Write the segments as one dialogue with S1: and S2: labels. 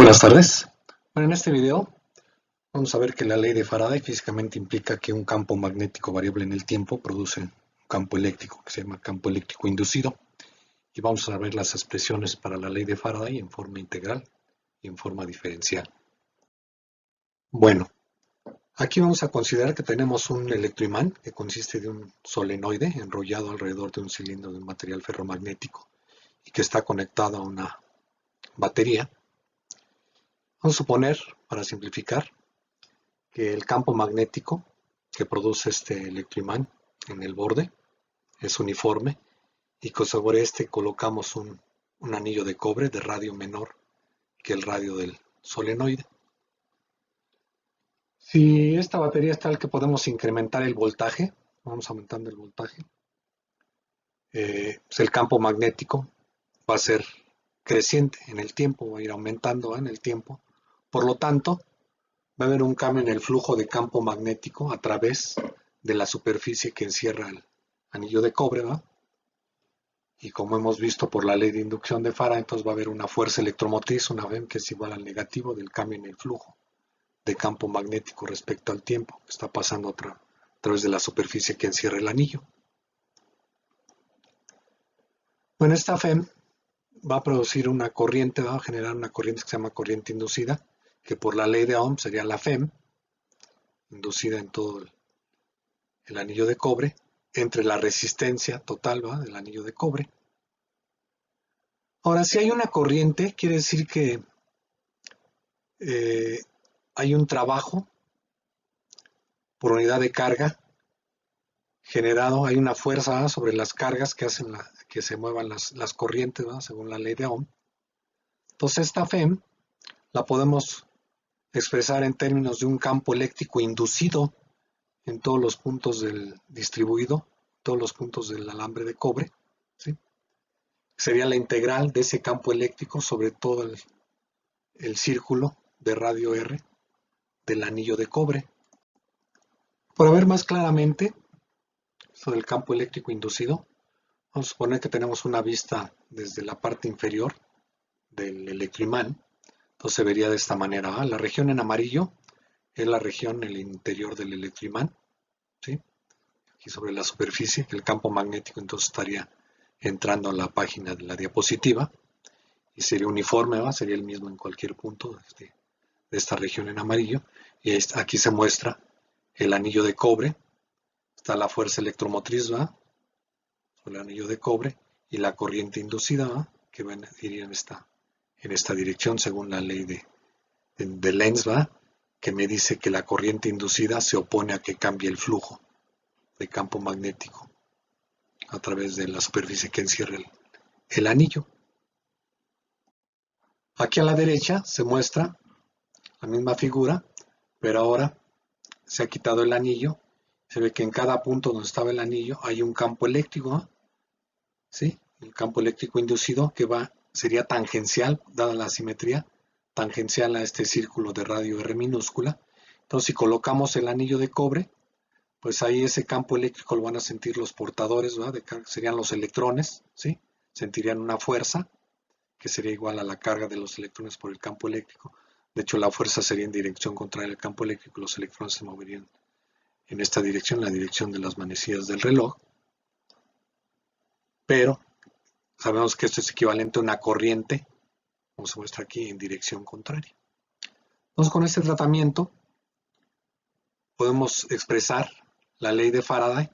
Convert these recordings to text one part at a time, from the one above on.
S1: Buenas tardes. Bueno, en este video vamos a ver que la ley de Faraday físicamente implica que un campo magnético variable en el tiempo produce un campo eléctrico que se llama campo eléctrico inducido. Y vamos a ver las expresiones para la ley de Faraday en forma integral y en forma diferencial. Bueno, aquí vamos a considerar que tenemos un electroimán que consiste de un solenoide enrollado alrededor de un cilindro de material ferromagnético y que está conectado a una batería. Vamos a suponer, para simplificar, que el campo magnético que produce este electroimán en el borde es uniforme y que sobre este colocamos un anillo de cobre de radio menor que el radio del solenoide. Si esta batería es tal que podemos incrementar el voltaje, vamos aumentando el voltaje, pues el campo magnético va a ser creciente en el tiempo, va a ir aumentando en el tiempo. Por lo tanto, va a haber un cambio en el flujo de campo magnético a través de la superficie que encierra el anillo de cobre, ¿va? Y como hemos visto por la ley de inducción de Faraday, entonces va a haber una fuerza electromotriz, una F que es igual al negativo del cambio en el flujo de campo magnético respecto al tiempo que está pasando a través de la superficie que encierra el anillo. Bueno, esta F va a producir una corriente, va a generar una corriente que se llama corriente inducida, que por la ley de Ohm sería la F inducida en todo el anillo de cobre, entre la resistencia total, ¿va?, del anillo de cobre. Ahora, si hay una corriente, quiere decir que hay un trabajo por unidad de carga generado, hay una fuerza, ¿va?, sobre las cargas que hacen que se muevan las corrientes, ¿va?, según la ley de Ohm. Entonces esta F la podemos expresar en términos de un campo eléctrico inducido en todos los puntos del distribuido, todos los puntos del alambre de cobre, ¿sí? Sería la integral de ese campo eléctrico sobre todo el círculo de radio R del anillo de cobre. Para ver más claramente sobre el campo eléctrico inducido, vamos a suponer que tenemos una vista desde la parte inferior del electroimán. Entonces se vería de esta manera, ¿va? La región en amarillo es la región en el interior del electroimán, ¿sí? Y sobre la superficie, el campo magnético entonces estaría entrando a la página de la diapositiva y sería uniforme, ¿va? Sería el mismo en cualquier punto de esta región en amarillo. Y aquí se muestra el anillo de cobre, está la fuerza electromotriz, ¿va?, sobre el anillo de cobre, y la corriente inducida, ¿va?, que iría en esta dirección según la ley de Lenz, ¿va?, que me dice que la corriente inducida se opone a que cambie el flujo de campo magnético a través de la superficie que encierra el anillo. Aquí a la derecha se muestra la misma figura, pero ahora se ha quitado el anillo. Se ve que en cada punto donde estaba el anillo hay un campo eléctrico, ¿no? ¿Sí? El campo eléctrico inducido que sería tangencial, dada la simetría, tangencial a este círculo de radio R minúscula. Entonces, si colocamos el anillo de cobre, pues ahí ese campo eléctrico lo van a sentir los portadores, ¿va?, serían los electrones, ¿sí? Sentirían una fuerza que sería igual a la carga de los electrones por el campo eléctrico. De hecho, la fuerza sería en dirección contraria al campo eléctrico, los electrones se moverían en esta dirección, la dirección de las manecillas del reloj. Pero sabemos que esto es equivalente a una corriente, como se muestra aquí, en dirección contraria. Entonces, con este tratamiento podemos expresar la ley de Faraday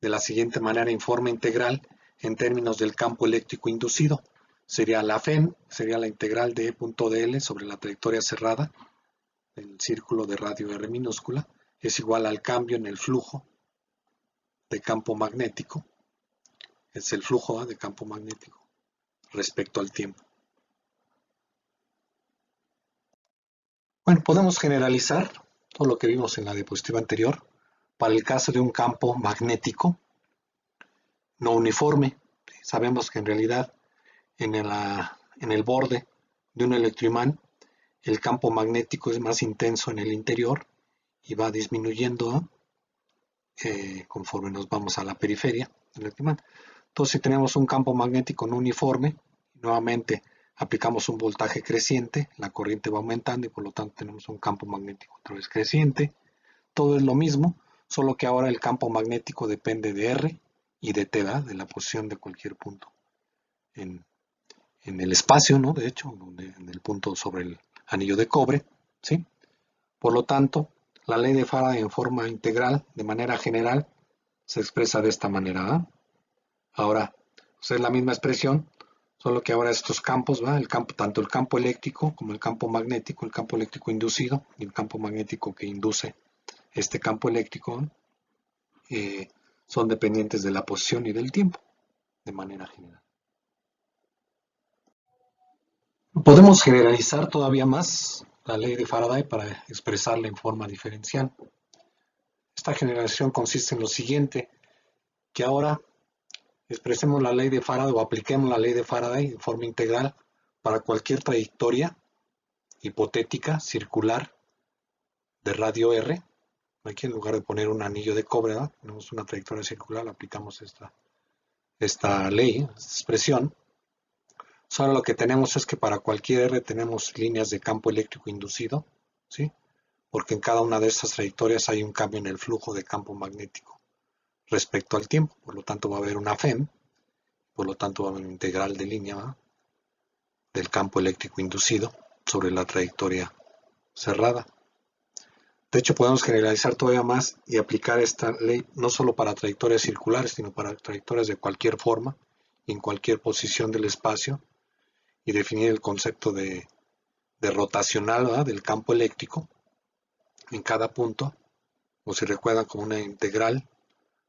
S1: de la siguiente manera en forma integral en términos del campo eléctrico inducido. Sería la F, sería la integral de E.dl sobre la trayectoria cerrada del círculo de radio R minúscula, es igual al cambio en el flujo de campo magnético, es el flujo de campo magnético respecto al tiempo. Bueno, podemos generalizar todo lo que vimos en la diapositiva anterior para el caso de un campo magnético no uniforme. Sabemos que en realidad en el borde de un electroimán el campo magnético es más intenso en el interior y va disminuyendo conforme nos vamos a la periferia del electroimán. Entonces, si tenemos un campo magnético no uniforme, nuevamente aplicamos un voltaje creciente, la corriente va aumentando y por lo tanto tenemos un campo magnético otra vez creciente. Todo es lo mismo, solo que ahora el campo magnético depende de R y de T, de la posición de cualquier punto en, en el espacio, ¿no? De hecho, en el punto sobre el anillo de cobre, ¿sí? Por lo tanto, la ley de Faraday en forma integral, de manera general, se expresa de esta manera. Ahora, pues es la misma expresión, solo que ahora estos campos, ¿va? Tanto el campo eléctrico como el campo eléctrico inducido y el campo magnético que induce este campo eléctrico, eh, son dependientes de la posición y del tiempo, de manera general. Podemos generalizar todavía más la ley de Faraday para expresarla en forma diferencial. Esta generalización consiste en lo siguiente, que ahora expresemos la ley de Faraday o apliquemos la ley de Faraday en forma integral para cualquier trayectoria hipotética circular de radio R. Aquí en lugar de poner un anillo de cobre, ¿verdad? Tenemos una trayectoria circular, aplicamos esta ley, esta expresión. Solo lo que tenemos es que para cualquier R tenemos líneas de campo eléctrico inducido, ¿sí? Porque en cada una de estas trayectorias hay un cambio en el flujo de campo magnético respecto al tiempo. Por lo tanto va a haber una FEM, por lo tanto va a haber una integral de línea, ¿verdad? Del campo eléctrico inducido sobre la trayectoria cerrada. De hecho, podemos generalizar todavía más y aplicar esta ley no solo para trayectorias circulares, sino para trayectorias de cualquier forma, en cualquier posición del espacio, y definir el concepto de rotacional, ¿verdad? Del campo eléctrico en cada punto, o si recuerdan, como una integral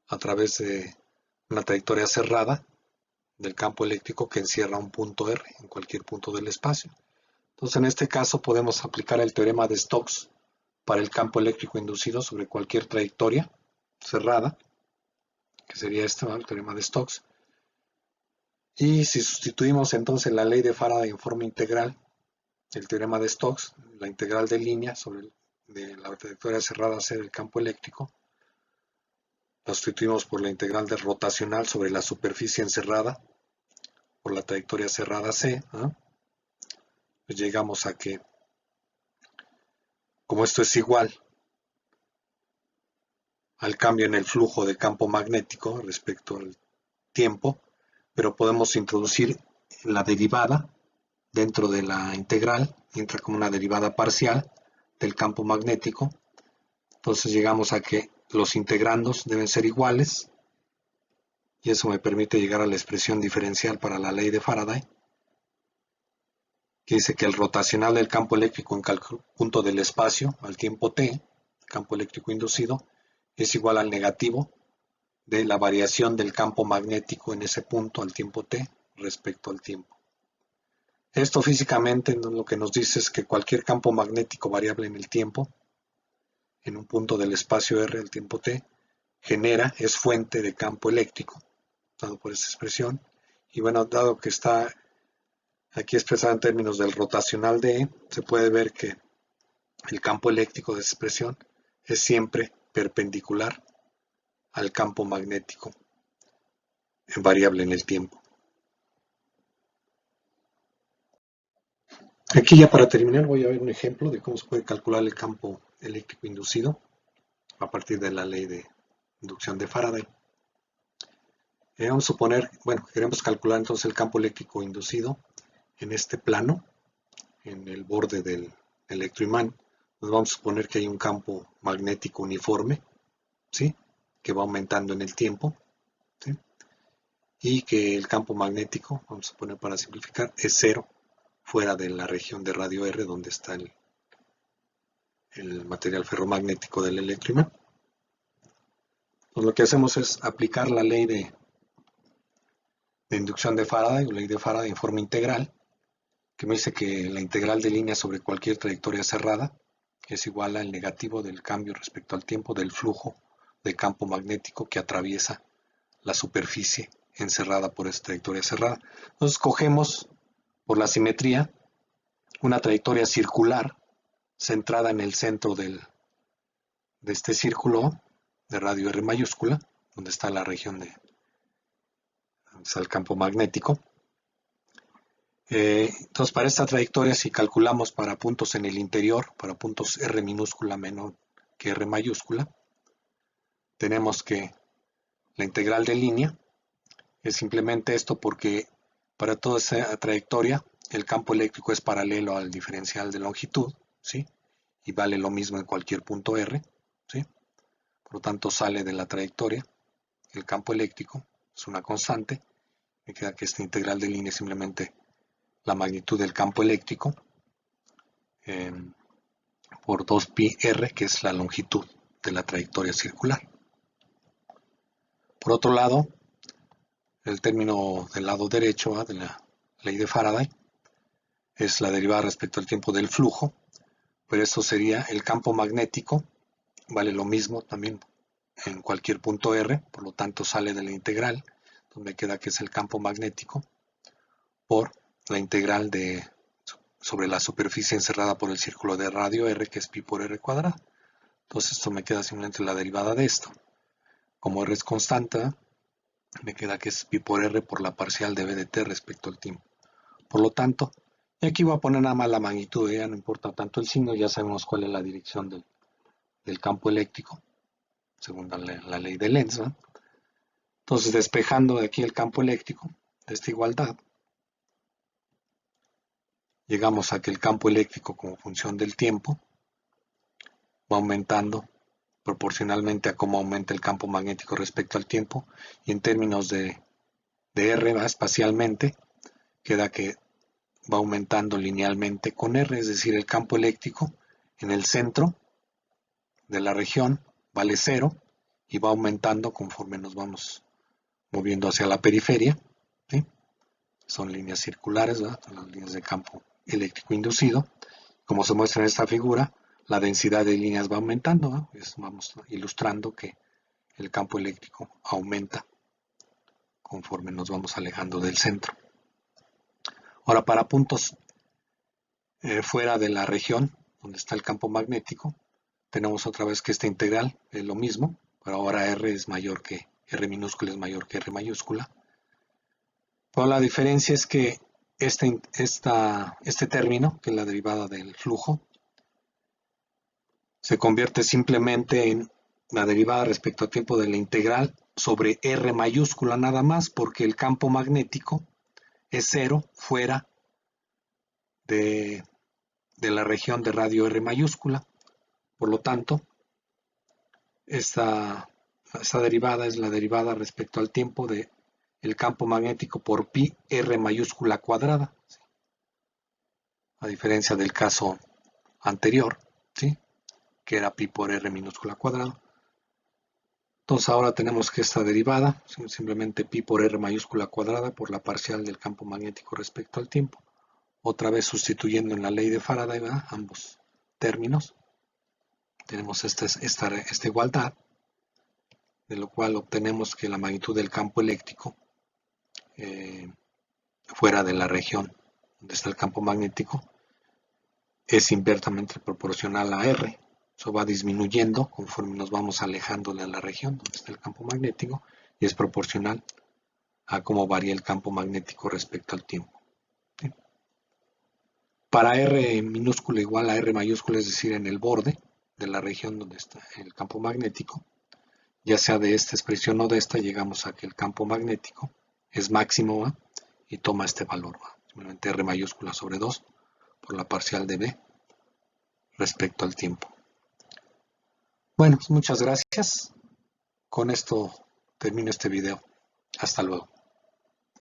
S1: a través de una trayectoria cerrada del campo eléctrico que encierra un punto R en cualquier punto del espacio. Entonces, en este caso podemos aplicar el teorema de Stokes para el campo eléctrico inducido sobre cualquier trayectoria cerrada, que sería el teorema de Stokes. Y si sustituimos entonces la ley de Faraday en forma integral, el teorema de Stokes, la integral de línea de la trayectoria cerrada C del campo eléctrico, la sustituimos por la integral de rotacional sobre la superficie encerrada por la trayectoria cerrada C, pues llegamos a que, como esto es igual al cambio en el flujo de campo magnético respecto al tiempo, pero podemos introducir la derivada dentro de la integral, entra como una derivada parcial del campo magnético. Entonces llegamos a que los integrandos deben ser iguales y eso me permite llegar a la expresión diferencial para la ley de Faraday, que dice que el rotacional del campo eléctrico en cualquier punto del espacio al tiempo t, campo eléctrico inducido, es igual al negativo de la variación del campo magnético en ese punto al tiempo t respecto al tiempo. Esto físicamente lo que nos dice es que cualquier campo magnético variable en el tiempo, en un punto del espacio R al tiempo t, es fuente de campo eléctrico, dado por esta expresión. Y bueno, dado que está aquí expresado en términos del rotacional de E, se puede ver que el campo eléctrico de esta expresión es siempre perpendicular al campo magnético variable en el tiempo. Aquí ya para terminar voy a ver un ejemplo de cómo se puede calcular el campo eléctrico inducido a partir de la ley de inducción de Faraday. Vamos a suponer, bueno, queremos calcular entonces el campo eléctrico inducido en este plano, en el borde del electroimán. Nos vamos a suponer que hay un campo magnético uniforme, ¿sí? Que va aumentando en el tiempo, ¿sí? Y que el campo magnético, vamos a poner para simplificar, es cero fuera de la región de radio R donde está el material ferromagnético del electroimán. Pues lo que hacemos es aplicar la ley de inducción de Faraday, o ley de Faraday en forma integral, que me dice que la integral de línea sobre cualquier trayectoria cerrada es igual al negativo del cambio respecto al tiempo del flujo de campo magnético que atraviesa la superficie encerrada por esta trayectoria cerrada. Entonces cogemos por la simetría una trayectoria circular centrada en el centro de este círculo de radio R mayúscula, donde está la región donde está el campo magnético. Entonces, para esta trayectoria, si calculamos para puntos en el interior, para puntos R minúscula menor que R mayúscula, tenemos que la integral de línea es simplemente esto porque para toda esa trayectoria el campo eléctrico es paralelo al diferencial de longitud, ¿sí? Y vale lo mismo en cualquier punto R, ¿sí? Por lo tanto, sale de la trayectoria el campo eléctrico, es una constante. Me queda que esta integral de línea es simplemente la magnitud del campo eléctrico eh, por 2πr, que es la longitud de la trayectoria circular. Por otro lado, el término del lado derecho de la ley de Faraday es la derivada respecto al tiempo del flujo, pero esto sería el campo magnético, vale lo mismo también en cualquier punto R, por lo tanto sale de la integral, donde queda que es el campo magnético, por la integral sobre la superficie encerrada por el círculo de radio R, que es pi por R cuadrado. Entonces esto me queda simplemente la derivada de esto. Como R es constante, me queda que es pi por R por la parcial de B de t respecto al tiempo. Por lo tanto, y aquí voy a poner nada más la magnitud, ya no importa tanto el signo, ya sabemos cuál es la dirección del campo eléctrico, según la ley de Lenz, ¿no? Entonces, despejando de aquí el campo eléctrico, de esta igualdad, llegamos a que el campo eléctrico como función del tiempo va aumentando proporcionalmente a cómo aumenta el campo magnético respecto al tiempo, y en términos de R va espacialmente, queda que va aumentando linealmente con R, es decir, el campo eléctrico en el centro de la región vale 0 y va aumentando conforme nos vamos moviendo hacia la periferia, ¿sí? Son líneas circulares, ¿verdad? Son las líneas de campo eléctrico inducido. Como se muestra en esta figura, la densidad de líneas va aumentando, ¿no? Vamos ilustrando que el campo eléctrico aumenta conforme nos vamos alejando del centro. Ahora, para puntos fuera de la región donde está el campo magnético, tenemos otra vez que esta integral es lo mismo, pero ahora R es mayor que R minúscula es mayor que R mayúscula. Pero la diferencia es que este término, que es la derivada del flujo, se convierte simplemente en la derivada respecto al tiempo de la integral sobre R mayúscula nada más, porque el campo magnético es 0 fuera de la región de radio R mayúscula. Por lo tanto, esta derivada es la derivada respecto al tiempo de el campo magnético por pi R mayúscula cuadrada, ¿sí? A diferencia del caso anterior, ¿sí? Que era pi por R minúscula cuadrada. Entonces ahora tenemos que esta derivada, simplemente pi por R mayúscula cuadrada por la parcial del campo magnético respecto al tiempo. Otra vez sustituyendo en la ley de Faraday, ¿verdad? Ambos términos. Tenemos esta igualdad, de lo cual obtenemos que la magnitud del campo eléctrico fuera de la región donde está el campo magnético es inversamente proporcional a R. Eso va disminuyendo conforme nos vamos alejando de la región donde está el campo magnético y es proporcional a cómo varía el campo magnético respecto al tiempo. ¿Sí? Para R minúscula igual a R mayúscula, es decir, en el borde de la región donde está el campo magnético, ya sea de esta expresión o de esta, llegamos a que el campo magnético es máximo, ¿va? Y toma este valor, ¿va? Simplemente R mayúscula sobre 2 por la parcial de B respecto al tiempo. Bueno, pues muchas gracias. Con esto termino este video. Hasta luego.